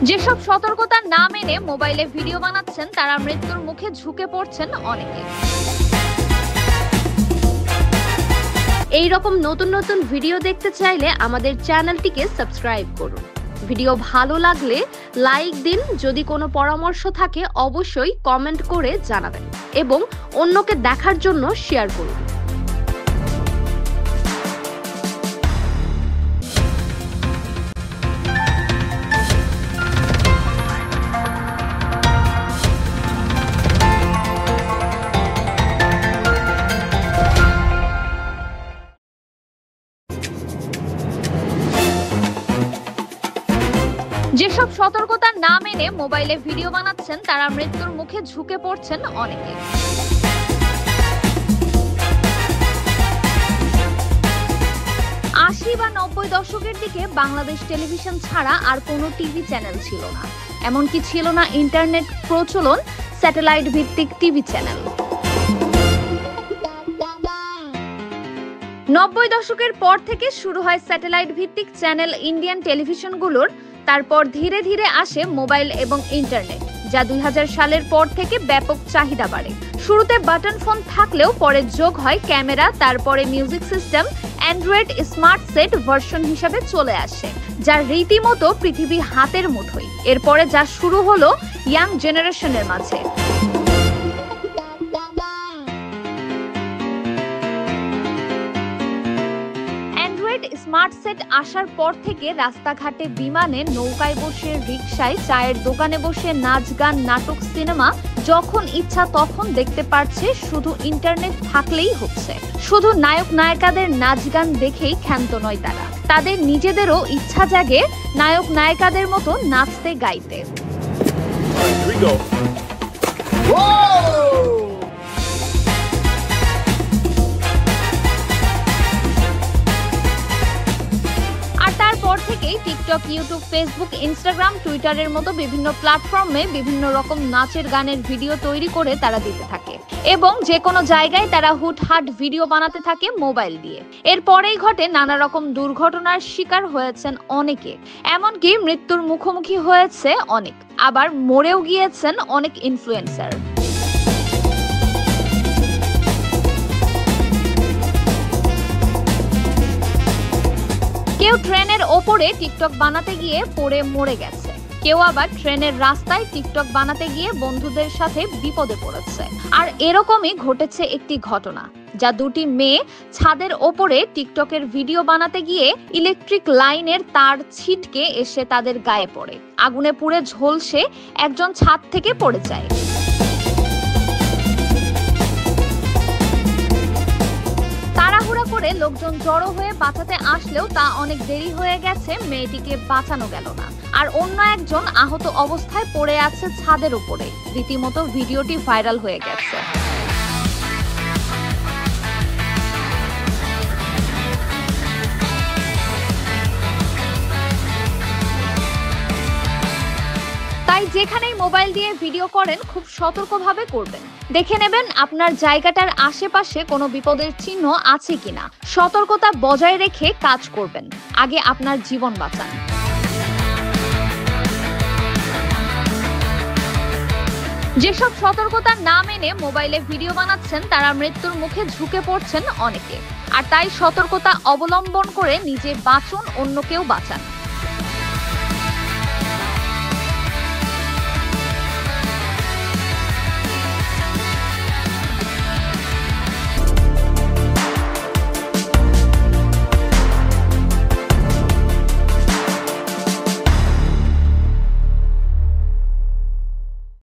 যেসব সতর্কতা না মেনে মোবাইলে ভিডিও বানাচ্ছেন তারা মৃত্যুর মুখে ঝুঁকে পড়ছেন অনেকে। এই রকম নতুন নতুন ভিডিও দেখতে চাইলে আমাদের চ্যানেলটিকে সাবস্ক্রাইব করুন। ভিডিও ভালো লাগলে লাইক দিন, যদি কোনো পরামর্শ থাকে অবশ্যই কমেন্ট করে জানাবেন এবং অন্যকে দেখার জন্য শেয়ার করুন। যেসব সতর্কতা না মেনে মোবাইলে ভিডিও বানাচ্ছেন তারা মৃত্যুর মুখে ঝুঁকে পড়ছেন অনেকে। ৮০ বা ৯০ দশকের দিকে বাংলাদেশ টেলিভিশন ছাড়া আর কোনো টিভি চ্যানেল ছিল না, এমনকি ছিল না ইন্টারনেট প্রচলন, স্যাটেলাইট ভিত্তিক টিভি চ্যানেল। ৯০ দশকের পর থেকে শুরু হয় স্যাটেলাইট ভিত্তিক চ্যানেল ইন্ডিয়ান টেলিভিশনগুলোর। তারপর ধীরে ধীরে আসে মোবাইল এবং ইন্টারনেট, যা ২০০০ সালের পর থেকে ব্যাপক চাহিদা বাড়ে। শুরুতে বাটন ফোন থাকলেও পরে যোগ হয় ক্যামেরা, তারপরে music system, Android smart set version হিসাবে চলে আসে, যা রীতিমতো পৃথিবী হাতের মুঠোয়। এরপরে যা শুরু হলো ইয়াং জেনারেশনের মাঝে। স্মার্ট সেট আসার পর থেকে রাস্তাঘাটে, বিমানে, নৌকায় বসে, রিকশায়, চায়ের দোকানে বসে নাচ গান, নাটক, সিনেমা যখন ইচ্ছা তখন দেখতে পারছে। শুধু ইন্টারনেট থাকলেই হচ্ছে। শুধু নায়ক নায়িকাদের নাচ গান দেখেই ক্ষান্ত নয় তারা, তাদের নিজেদেরও ইচ্ছা জাগে নায়ক নায়িকাদের মতো নাচতে গাইতে। টিকটক, ইউটিউব, ফেসবুক, ইনস্টাগ্রাম, টুইটারের মতো বিভিন্ন প্ল্যাটফর্মে বিভিন্ন রকম নাচের গানের ভিডিও তৈরি করে তারা দিতে থাকে এবং যে কোনো জায়গায় তারা হুটহাট ভিডিও বানাতে থাকে মোবাইল দিয়ে। এরপরেই ঘটে নানা রকম দুর্ঘটনার শিকার হয়েছেন অনেকে, এমনকি মৃত্যুর মুখোমুখি হয়েছে অনেক, আবার মরেও গিয়েছেন অনেক ইনফ্লুয়েন্সার। কেউ ট্রেনের ওপরে টিকটক বানাতে গিয়ে পড়ে মরে গেছে, কেউ আবার ট্রেনের রাস্তায় টিকটক বানাতে গিয়ে বন্ধুদের সাথে বিপদে পড়েছে। আর এরকমই ঘটেছে একটি ঘটনা, যা দুটি মেয়ে ছাদের ওপরে টিকটকের ভিডিও বানাতে গিয়ে ইলেকট্রিক লাইনের তার ছিটকে এসে তাদের গায়ে পড়ে। আগুনে পুড়ে ঝলসে একজন ছাদ থেকে পড়ে যায়। তাড়াহুড়া করে লোকজন জড়ো হয়ে বাঁচাতে আসলেও তা অনেক দেরি হয়ে গেছে, মেয়েটিকে বাঁচানো গেল না। আর অন্য একজন আহত অবস্থায় পড়ে আছে ছাদের উপরে। রীতিমতো ভিডিওটি ভাইরাল হয়ে গেছে। তাই যেখানেই মোবাইল দিয়ে ভিডিও করেন খুব সতর্কভাবে করবেন। দেখে নেবেন আপনার জায়গাটার আশেপাশে কোনো বিপদের চিহ্ন আছে কিনা। সতর্কতা বজায় রেখে কাজ করবেন, আগে আপনার জীবন বাঁচান। যেসব সতর্কতা না মেনে মোবাইলে ভিডিও বানাচ্ছেন তারা মৃত্যুর মুখে ঝুঁকে পড়ছেন অনেকে। আর তাই সতর্কতা অবলম্বন করে নিজে বাঁচুন, অন্যকেও বাঁচান।